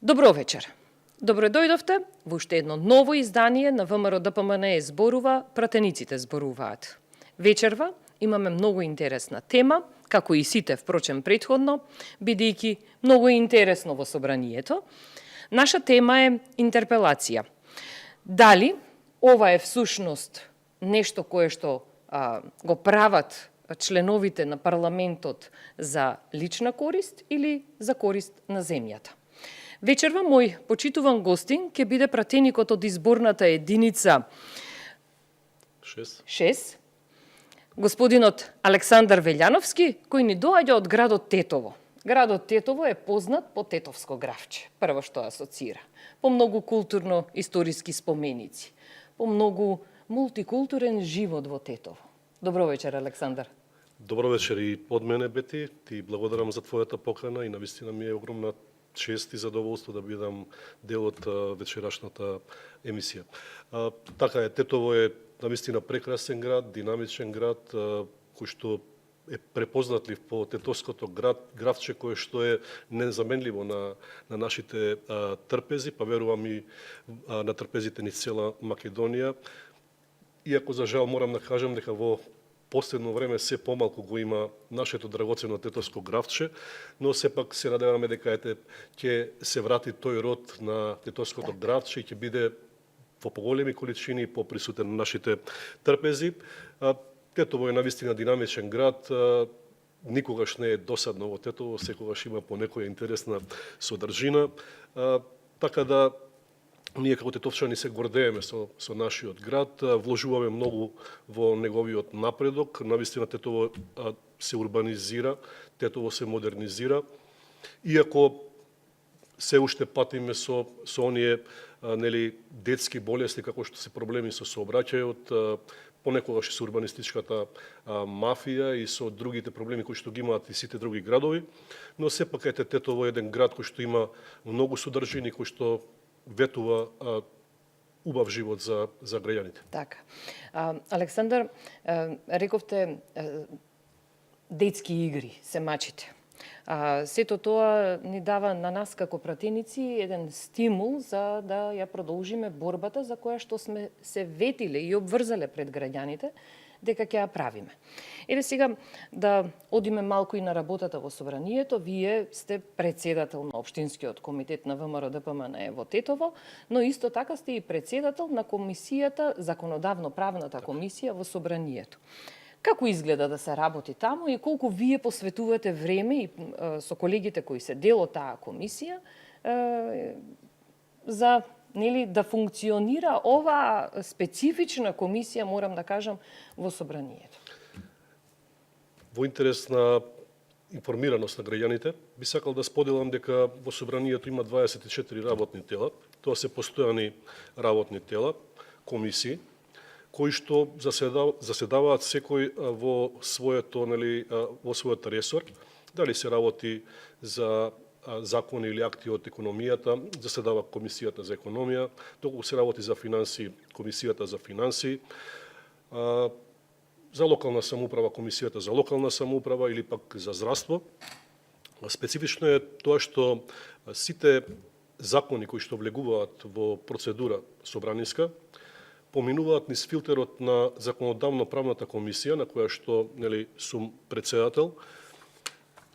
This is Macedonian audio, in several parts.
Добро вечер. Добро дојдовте во уште едно ново издание на ВМРО ДПМН зборува, пратениците зборуваат. Вечерва имаме многу интересна тема, како и сите впрочем претходно, бидејќи многу е интересно во собранието. Наша тема е интерпелација. Дали ова е всушност нешто кое што го прават членовите на парламентот за лична корист или за корист на земјата? Вечерва мој почитуван гостин ќе биде пратеникот од изборната единица 6, господинот Александар Велјановски, кој ни доаѓа од градот Тетово. Градот Тетово е познат по Тетовско гравче, прво што асоцира, по многу културно-историски споменици, по многу мултикултурен живот во Тетово. Добро вечер, Александар. Добро вечер и од мене, Бети. Ти благодарам за твојата покана и навистина ми е огромна чест и задоволство да бидам дел од вечерашната емисија. Така е, Тетово е навистина прекрасен град, динамичен град, кој што е препознатлив по тетовското гравче, кое што е незаменливо на нашите трпези, па верувам и на трпезите низ цела Македонија. Иако за жал морам да кажам дека во последно време се помалку го има нашето драгоцено тетовско гравче, но сепак се надеваме дека ќе се врати тој род на тетовското гравче и ќе биде во поголеми количини поприсутен на нашите трпези. Тетово е навистина динамичен град, никогаш не е досадно во Тетово, секогаш има по некоја интересна содржина, така да ние како тетовчани се гордееме со нашиот град, вложуваме многу во неговиот напредок, навистина Тетово се урбанизира, Тетово се модернизира, иако се уште патиме со оние детски болести како што се проблеми со сообраќајот, понекогаш и со урбанистичката мафија и со другите проблеми кои што ги имаат и сите други градови, но сепак Тетово е еден град кој што има многу содржини, кој што ветува убав живот за граѓаните. Така. Александар, рековте детски игри, се мачите. Сето тоа ни дава на нас како пратеници еден стимул за да ја продолжиме борбата за која што сме се ветиле и обврзале пред граѓаните дека ќе ја правиме. Еве сега да одиме малку и на работата во собранието. Вие сте председател на Општинскиот комитет на ВМРО ДПМН во Тетово, но исто така сте и председател на комисијата, законодавно-правната комисија во собранието. Како изгледа да се работи таму и колку вие посветувате време и со колегите кои се дел од таа комисија за да функционира оваа специфична комисија, морам да кажам, во собранието? Во интерес на информираност на граѓаните, би сакал да споделам дека во собранието има 24 работни тела. Тоа се постојани работни тела, комисии, кои што заседаваат секој во својот ресор. Дали се работи за закони или акти од економијата, заседава комисијата за економија, доколку се работи за финанси, комисијата за финанси, за локална самоуправа, комисијата за локална самоуправа или пак за здравство. Специфично е тоа што сите закони кои што влегуваат во процедура собраниска поминуваат низ филтерот на законодавно-правната комисија, на која што сум председател,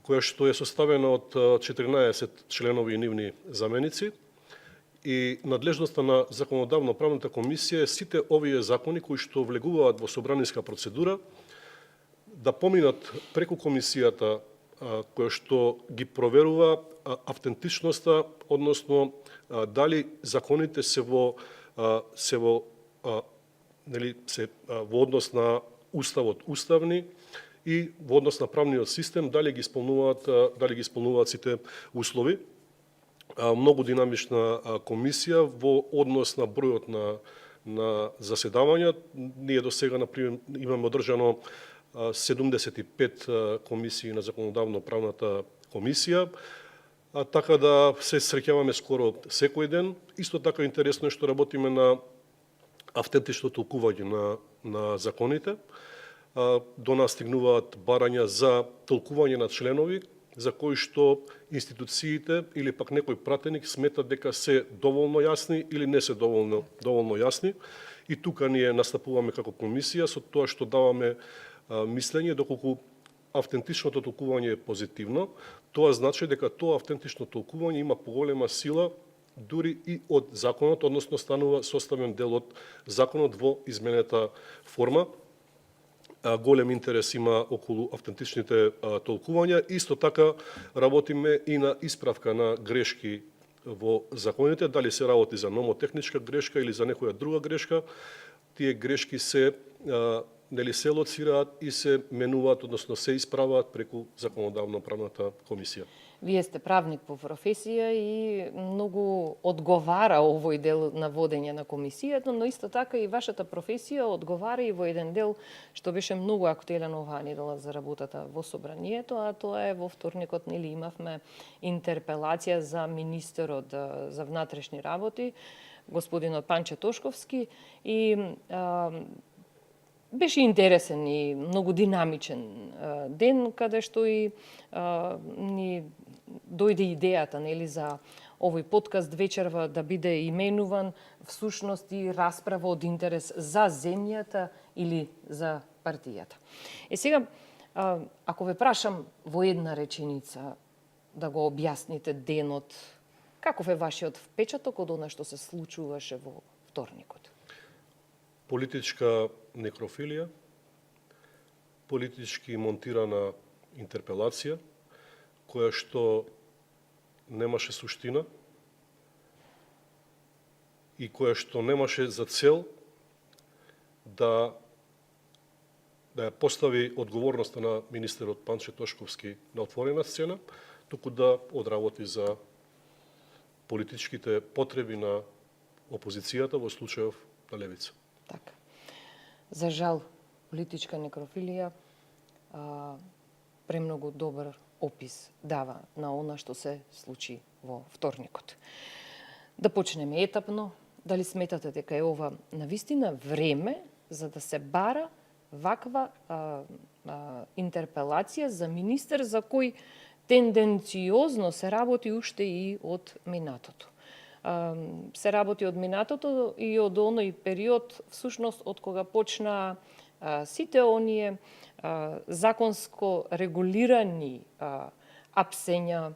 која што е составена од 14 членови и нивни заменици, и надлежноста на законодавно-правната комисија е сите овие закони кои што влегуваат во собраниска процедура да поминат преку комисијата која што ги проверува автентичноста, односно дали законите се во однос на уставот уставни и во однос на правниот систем дали ги исполнуваат сите услови. Многу динамична комисија во однос на бројот на заседавања. Ние до сега, например, имаме одржано 75 комисии на законодавно-правната комисија, така да се среќаваме скоро секој ден. Исто така интересно е што работиме на автентично толкување на законите. До нас стигнуваат барања за толкување на членови, за кои што институциите или пак некој пратеник смета дека се доволно јасни или не се доволно јасни. И тука ние настапуваме како комисија со тоа што даваме мислење доколку автентичното толкување е позитивно, тоа значи дека тоа автентично толкување има поголема сила дури и од законот, односно станува составен дел од законот во изменета форма. Голем интерес има околу автентичните толкувања. Исто така работиме и на исправка на грешки во законите, дали се работи за номотехничка грешка или за некоја друга грешка. Тие грешки се се лоцираат и се менуваат, односно се исправаат преку законодавно-правната комисија. Вие сте правник по професија и многу одговара овој дел на водење на комисијата, но исто така и вашата професија одговара и во еден дел што беше многу актуелен оваа недела за работата во собранието, а тоа е во вторникот имавме интерпелација за министерот за внатрешни работи, господинот Панче Тошковски, и беше интересен и многу динамичен ден, каде што и ни дојде идејата за овој подкаст вечерва да биде именуван всушност и расправа од интерес за земјата или за партијата. Сега, ако ве прашам во една реченица да го објасните денот, каков е вашиот впечаток од она што се случуваше во вторникот? Политичка некрофилија, политички монтирана интерпелација, која што немаше суштина и која што немаше за цел да ја постави одговорноста на министерот Панче Тошковски на отворена сцена, туку да одработи за политичките потреби на опозицијата, во случајов на левица. Така. За жал, политичка некрофилија премногу добар опис дава на она што се случи во вторникот. Да почнеме етапно. Дали сметате дека е ова навистина време за да се бара ваква интерпелација за министер за кој тенденциозно се работи уште и од минатото? Се работи од минатото и од оној период, всушност, од кога почна сите оние законско регулирани апсења,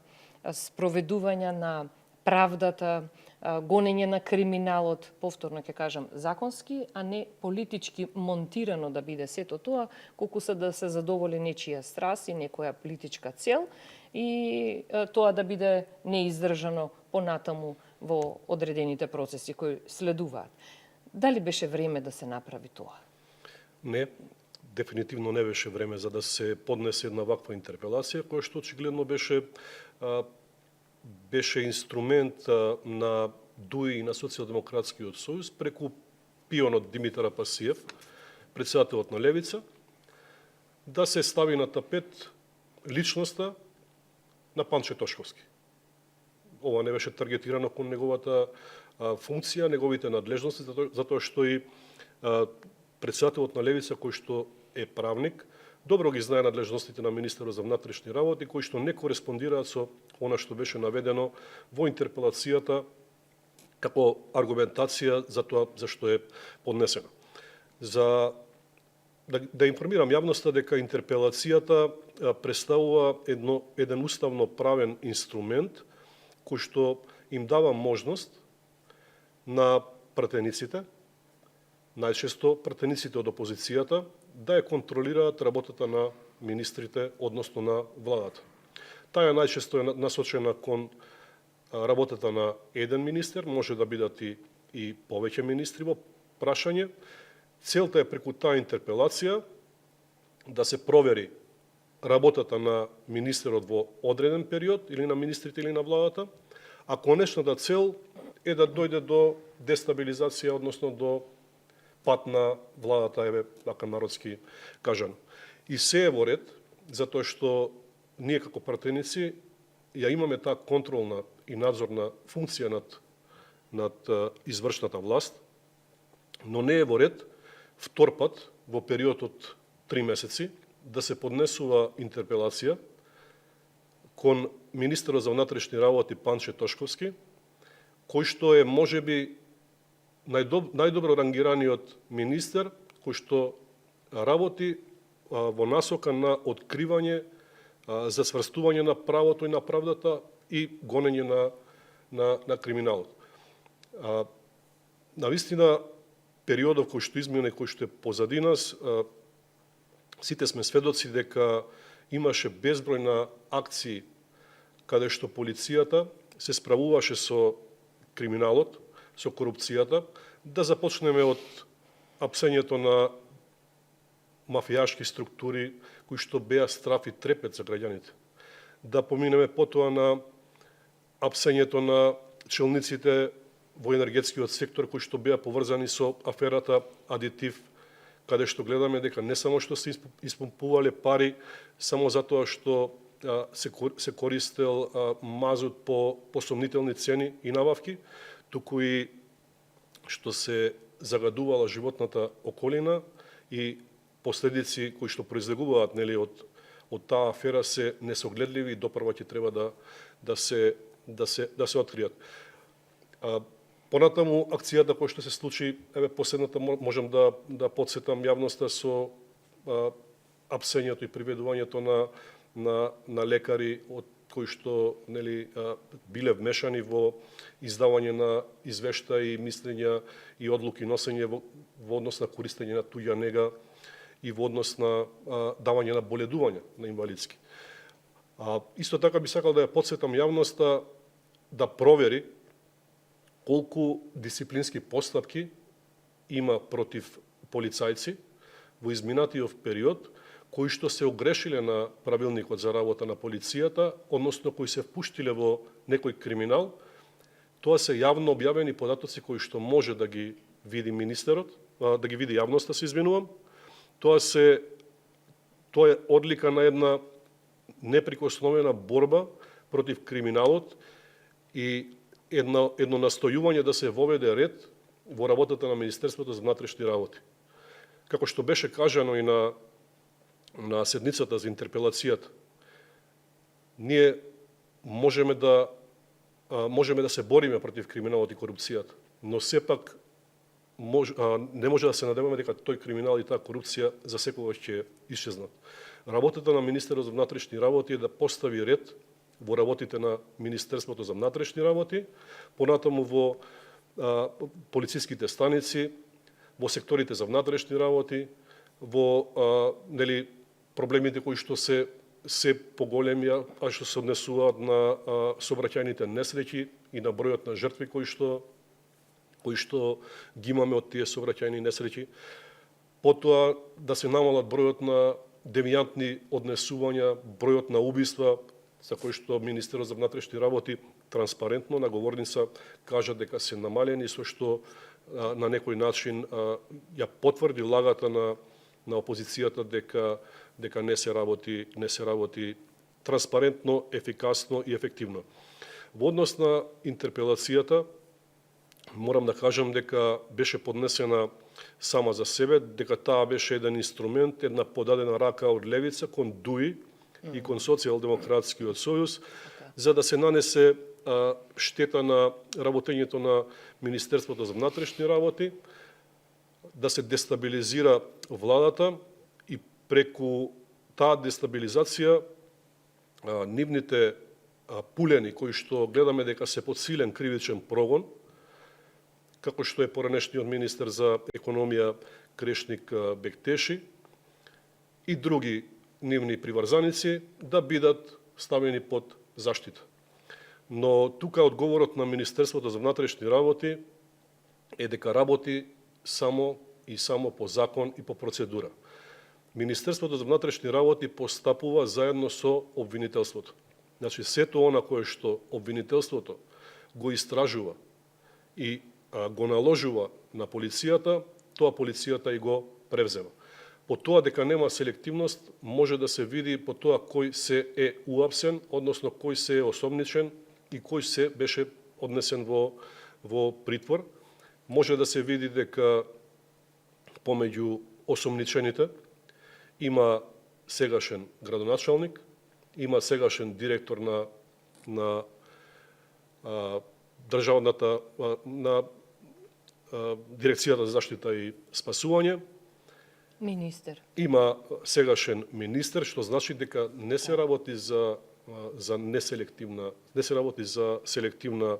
спроведувања на правдата, гонење на криминалот, повторно ќе кажам, законски, а не политички монтирано да биде сето тоа, колку се да се задоволи нечија страст и некоја политичка цел и тоа да биде неиздржано понатаму во одредените процеси кои следуваат. Дали беше време да се направи тоа? Не, дефинитивно не беше време за да се поднесе една ваква интерпелација, која што очигледно беше инструмент на ДУИ и на Социјалдемократскиот сојуз преку пионот Димитар Апасиев, претседателот на Левица, да се стави на тапет личноста на Панче Тошковски. Ова не беше таргетирано кон неговата функција, неговите надлежности, затоа што и претседателот на Левица, кој што е правник, добро ги знае надлежностите на министерот за внатрешни работи, кои што не кореспондираат со она што беше наведено во интерпелацијата како аргументација за тоа зашто е поднесена. За да информирам јавноста дека интерпелацијата представува еден уставно правен инструмент кој што им дава можност на пратениците, најчесто пратениците од опозицијата, да ја контролираат работата на министрите, односно на владата. Таа најчесто е насочена кон работата на еден министер, може да бидат и повеќе министри во прашање. Целта е преку таа интерпелација да се провери работата на министерот во одреден период или на министрите или на владата, а конечната цел е да дојде до дестабилизација, односно до пат на владата, еве, така народски кажано. И се е во ред, затоа што ние како пратеници ја имаме таа контролна и надзорна функција над извршната власт, но не е во ред втор пат во период од 3 месеци да се поднесува интерпелација кон министерот за внатрешни работи Панче Тошковски, кој што е можеби најдобро рангираниот министер кој што работи во насока на откривање, за сврстување на правото и на правдата и гонење на криминалот. Навистина, периодов кој што измине, кој што е позади нас, сите сме сведоци дека имаше безброј на акции каде што полицијата се справуваше со криминалот, со корупцијата, да започнеме од апсењето на мафијашки структури кои што беа страф и трепет за граѓаните. Да поминеме потоа на апсењето на челниците во енергетскиот сектор кои што беа поврзани со аферата Адитив, каде што гледаме дека не само што се испумпувале пари само затоа што се користел мазут по сомнителни цени и набавки, туку и што се загадувала животната околина и последици кои што произлегуваат од таа афера се несогледливи и допрва ќе треба да се откријат. Понатаму акцијата која што се случи, последната можам да потсетам јавноста со апсењето и приведувањето на лекари од кои што биле вмешани во издавање на извештаи, мислења и одлуки носење во однос на користење на туѓа нега и во однос на давање на боледување на инвалидски. Исто така би сакал да ја потсетам јавноста да провери колку дисциплински постапки има против полицајци во изминатиот период, кои што се огрешиле на правилникот за работа на полицијата, односно кои се впуштиле во некој криминал. Тоа се јавно објавени податоци кои што може да ги види министерот, да ги види јавноста, се извинувам. Тоа е одлика на една неприкосновена борба против криминалот и едно настојување да се воведе ред во работата на Министерството за внатрешни работи. Како што беше кажано и на седницата за интерпелацијата, ние можеме да се бориме против криминалот и корупцијата, но сепак не може да се надеваме дека тој криминал и таа корупција за секогаш ќе исчезнат. Работата на Министерот за внатрешни работи е да постави ред во работите на Министерството за внатрешни работи, понатаму во полициските станици, во секторите за внатрешни работи, во проблемите кои што се поголеми, а што се однесуваат на сообраќајните несреќи и на бројот на жртви кои што ги имаме од тие сообраќајни несреќи. Потоа да се намалат бројот на девијантни однесувања, бројот на убиства, за кои што Министерот за внатрешни работи транспарентно на говорница кажа дека се намалени, со што на некој начин ја потврди лагата на опозицијата дека не се работи транспарентно, ефикасно и ефективно. Во однос на интерпелацијата, морам да кажам дека беше поднесена сама за себе, дека таа беше еден инструмент, една подадена рака од левица кон ДУИ и кон Социјалдемократскиот сојуз, за да се нанесе штета на работењето на Министерството за внатрешни работи, да се дестабилизира владата и преку таа дестабилизација нивните пулени кои што гледаме дека се под силен кривичен прогон, како што е поранешниот министер за економија Крешник Бектеши и други нивни приврзаници, да бидат ставени под заштита. Но тука одговорот на Министерството за внатрешни работи е дека работи само по закон и по процедура. Министерството за внатрешни работи постапува заедно со обвинителството. Значи, сето она кое што обвинителството го истражува и го наложува на полицијата, тоа полицијата и го превзема. По тоа дека нема селективност, може да се види по тоа кој се е уапсен, односно кој се е осомничен и кој се беше однесен во притвор. Може да се види дека помеѓу осомничените има сегашен градоначалник, има сегашен директор на државната на дирекцијата за заштита и спасување. Министер. Има сегашен министер, што значи дека не се работи за неселективна, не се работи за селективна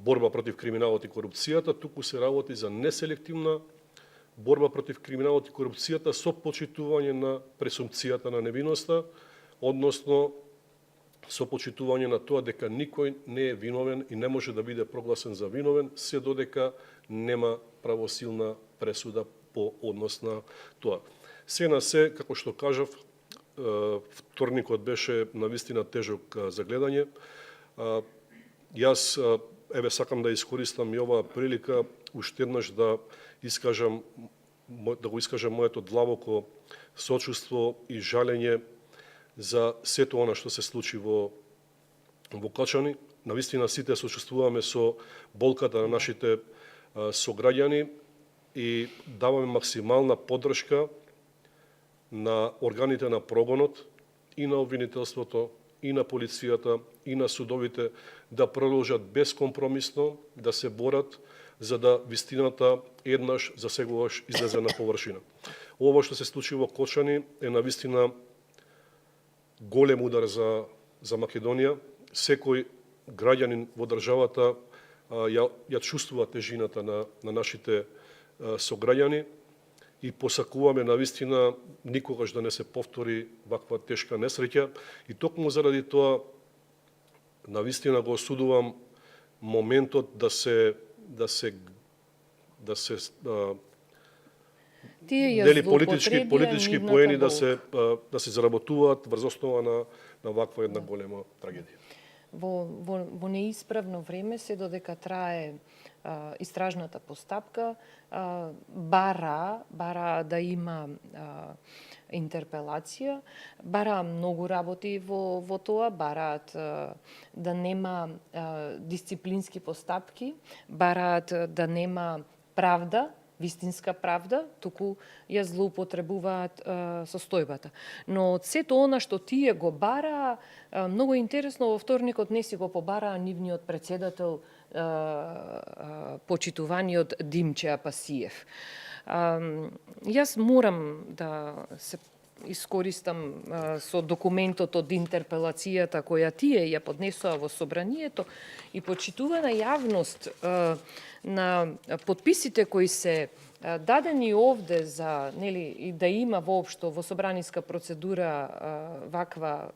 борба против криминалот и корупцијата, туку се работи за неселективна борба против криминалот и корупцијата со почитување на пресумпцијата на невиноста, односно со почитување на тоа дека никој не е виновен и не може да биде прогласен за виновен се додека нема правосилна пресуда по однос на тоа. Се на се, како што кажав, вторникот беше навистина тежок за гледање. Јас сакам да искористам и оваа прилика уште еднаш да го искажам моето длабоко сочувство и жалење за сето она што се случи во Качани. Навистина сите сочувствуваме со болката на нашите сограѓани и даваме максимална поддршка на органите на прогонот и на обвинителството, и на полицијата, и на судовите да продолжат безкомпромисно да се борат за да вистината еднаш за сегогаш излезе на површина. Ова што се случи во Кочани е навистина голем удар за Македонија. Секој граѓанин во државата ја чувствува тежината на нашите сограѓани и посакуваме навистина никогаш да не се повтори ваква тешка несреќа и токму заради тоа навистина го осудувам моментот да се политички поени да се заработуваат врз основа на ваква една голема трагедија. Во неисправно време, се додека трае истражната постапка, бара да има интерпелација, бара многу работи во тоа, бараат да нема дисциплински постапки, бараат да нема правда, вистинска правда, туку ја злоупотребуваат состојбата. Но од сето она што тие го бара, многу интересно, во вторникот не си го побараа нивниот председател, почитуваниот Димче Апасиев. Јас морам да се искористам со документот од интерпелацијата која тие ја поднесоа во собранието и почитувана јавност на подписите кои се дадени овде за и да има воопшто во собраниска процедура ваква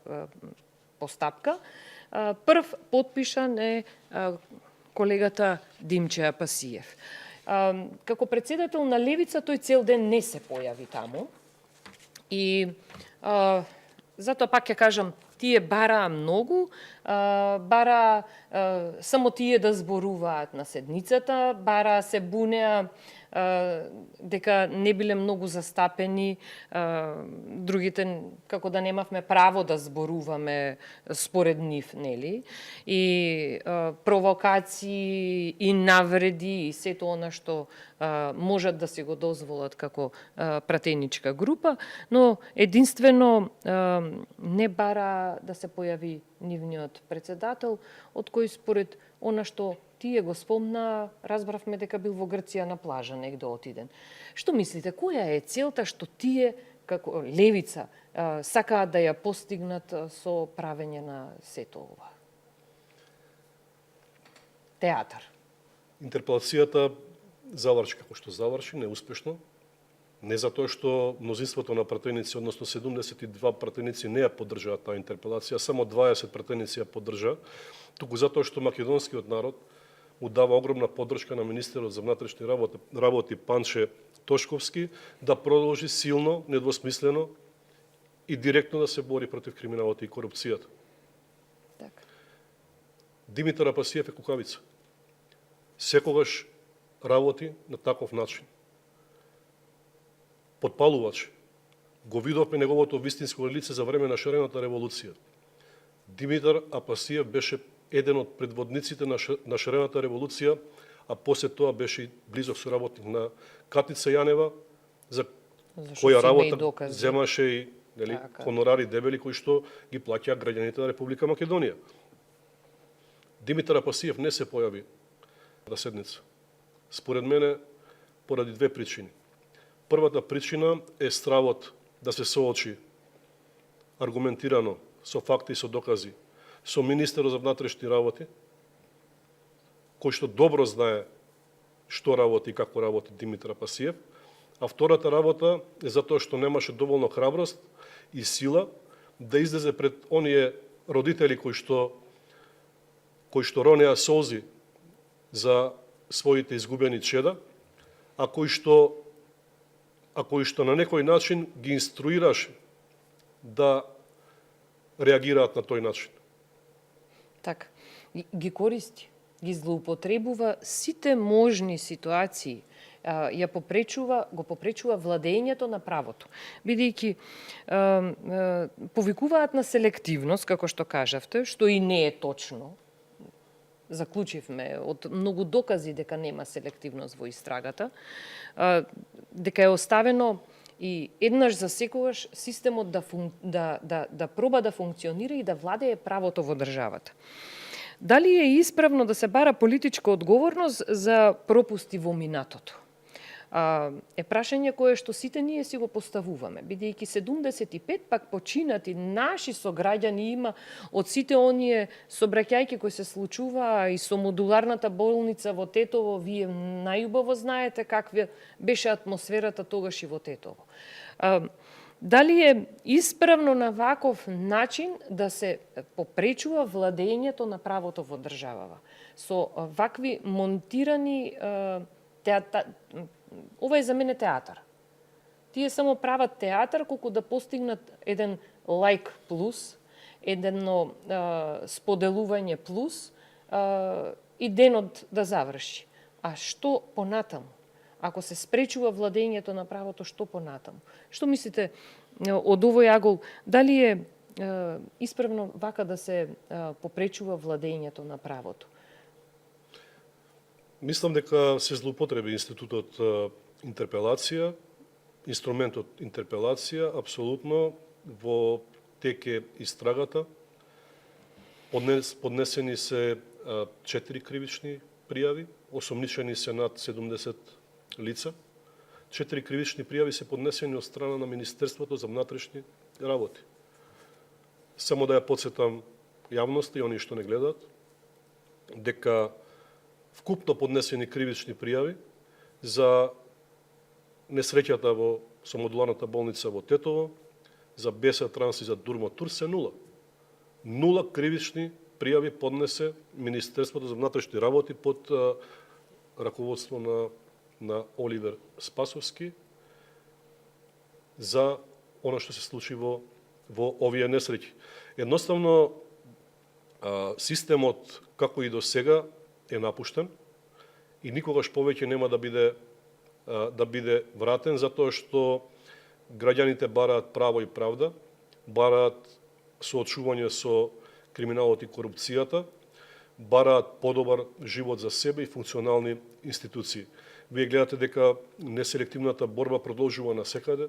постапка, прв подпишан е колегата Димче Апасиев. Како председател на Левица тој цел ден не се појави таму и затоа пак ќе кажам, тие бараа многу, бараа само тие да зборуваат на седницата, бараа се бунеа дека не биле многу застапени, другите како да немавме право да зборуваме според нив, нели? И провокации и навреди и сето она што можат да си го дозволат како пратеничка група, но единствено не бара да се појави нивниот председател, од кој според она што тие го спомна, разбравме дека бил во Грција на плажа негде отиден. Што мислите, која е целта што тие, како Левица, сакаат да ја постигнат со правење на сето ова? Театар. Интерпелацијата заврши како што заврши, неуспешно. Не затоа што мнозинството на пратеници, односно 72 пратеници не ја поддржаа таа интерпелација, само 20 пратеници ја поддржаа, туку затоа што македонскиот народ му дава огромна поддршка на министерот за внатрешни работи Панче Тошковски да продолжи силно, недвосмислено и директно да се бори против криминалот и корупцијата. Така. Димитар Апасиев е кукавица. Секогаш работи на таков начин. Подпалувач. Го видовме неговото вистинско лице за време на шарената револуција. Димитар Апасиев беше еден од предводниците на шарената револуција, а после тоа беше близок соработник на Катица Јанева, за која работа земаше и нели, Така. хонорари дебели кои што ги плаќаат граѓаните на Република Македонија. Димитар Апасиев не се појави на седница. Според мене, поради две причини. Првата причина е стравот да се соочи аргументирано, со факти и со докази, со министерот за внатрешни работи, кој што добро знае што работи и како работи Димитар Апасиев, а втората работа е затоа што немаше доволно храброст и сила да излезе пред оние родители кои што ронеа солзи за своите изгубени чеда, а кои што на некој начин ги инструираше да реагираат на тој начин. Така. Ги користи, ги злоупотребува сите можни ситуации, го попречува владењето на правото. Бидејќи повикуваат на селективност, како што кажавте, што и не е точно. Заклучивме од многу докази дека нема селективност во истрагата, дека е оставено и еднаш за секогаш системот да проба да функционира и да владее правото во државата. Дали е исправно да се бара политичка одговорност за пропусти во минатото? Е прашање кое што сите ние си го поставуваме, бидејќи 75 пак починати наши сограѓани има од сите оние сообраќајки кои се случува и со модуларната болница во Тетово. Вие најубаво знаете каква беше атмосферата тогаш и во Тетово. Дали е исправно на ваков начин да се попречува владењето на правото во државава? Со вакви монтирани ова е за мене театар. Тие само прават театар колку да постигнат еден лайк плюс, едно споделување плюс и денот да заврши. А што понатаму? Ако се спречува владењето на правото, што понатаму? Што мислите од овој агол, дали е исправно вака да се попречува владењето на правото? Мислам дека се злоупотреби институтот интерпелација, инструментот интерпелација, апсолутно во теке истрагата. Поднесени се 4 кривични пријави, осомничени се над 70 лица. 4 кривични пријави се поднесени од страна на Министерството за внатрешни работи. Само да ја подсетам јавноста и оние што не гледаат, дека вкупно поднесени кривични пријави за несреќата со модуларната болница во Тетово, за Беса Транс и за Дурмо Тур се нула. Нула кривични пријави поднесе Министерството за внатрешни работи под раководство на Оливер Спасовски за оно што се случи во овие несреќи. Едноставно, системот, како и до сега, е напуштен и никогаш повеќе нема да биде вратен, затоа што граѓаните бараат право и правда, бараат соочување со криминалот и корупцијата, бараат подобар живот за себе и функционални институции. Вие гледате дека неселективната борба продолжува насекаде,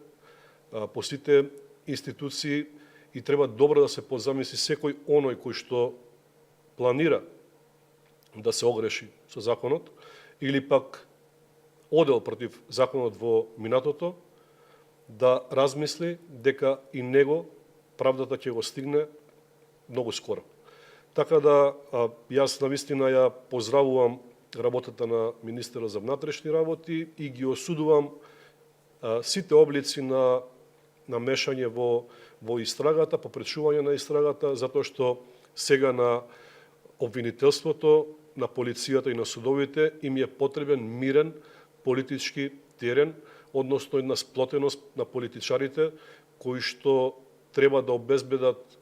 по сите институции, и треба добро да се позамисли секој оној кој што планира да се огреши со законот, или пак одел против законот во минатото, да размисли дека и него правдата ќе го стигне многу скоро. Така да, јас навистина ја поздравувам работата на министерот за внатрешни работи и ги осудувам сите облици на мешање во истрагата, попречување на истрагата, затоа што сега на обвинителството, на полицијата и на судовите им е потребен мирен политички терен, односно една сплотеност на политичарите кои што треба да обезбедат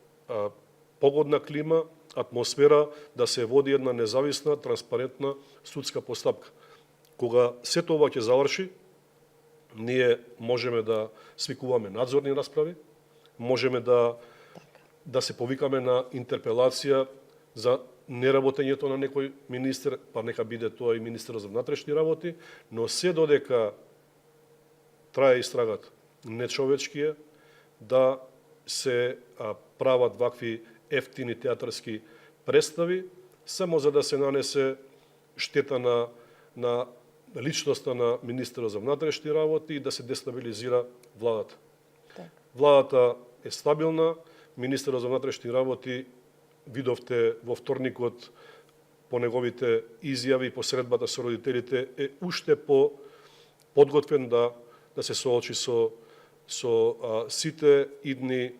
погодна клима, атмосфера, да се води една независна, транспарентна судска постапка. Кога сето ова ќе заврши, ние можеме да свикуваме надзорни расправи, можеме да се повикаме на интерпелација за неработењето на некој министер, па нека биде тоа и министерот за внатрешни работи, но се додека трае истрагата, нечовечки е да се прават вакви ефтини театарски представи, само за да се нанесе штета на личноста на министерот за внатрешни работи и да се дестабилизира владата. Так. Владата е стабилна, министерот за внатрешни работи видовте во вторникот по неговите изјави, по средбата со родителите, е уште подготвен да се соочи со сите идни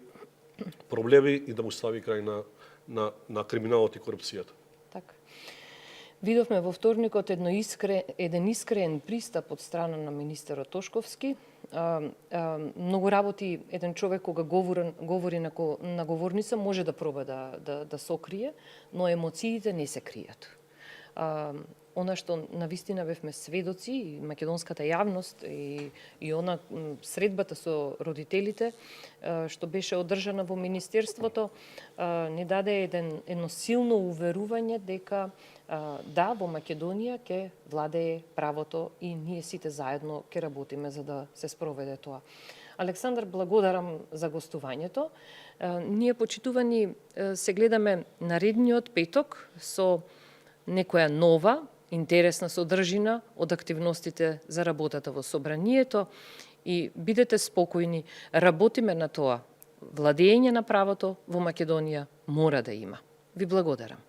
проблеми и да му стави крај на криминалот и корупцијата. Така. Видовме во вторникот еден искрен пристап од страна на министерот Тошковски. Многу работи еден човек кога говори на говорница може да проба да сокрие, но емоциите не се кријат. Она што навистина бевме сведоци, и македонската јавност и она средбата со родителите што беше одржана во министерството, ни даде едно силно уверување дека да, во Македонија ќе владее правото и ние сите заедно ќе работиме за да се спроведе тоа. Александар, благодарам за гостувањето. Ние, почитувани, се гледаме наредниот петок со некоја нова, интересна содржина од активностите за работата во Собранието и бидете спокојни, работиме на тоа. Владење на правото во Македонија мора да има. Ви благодарам.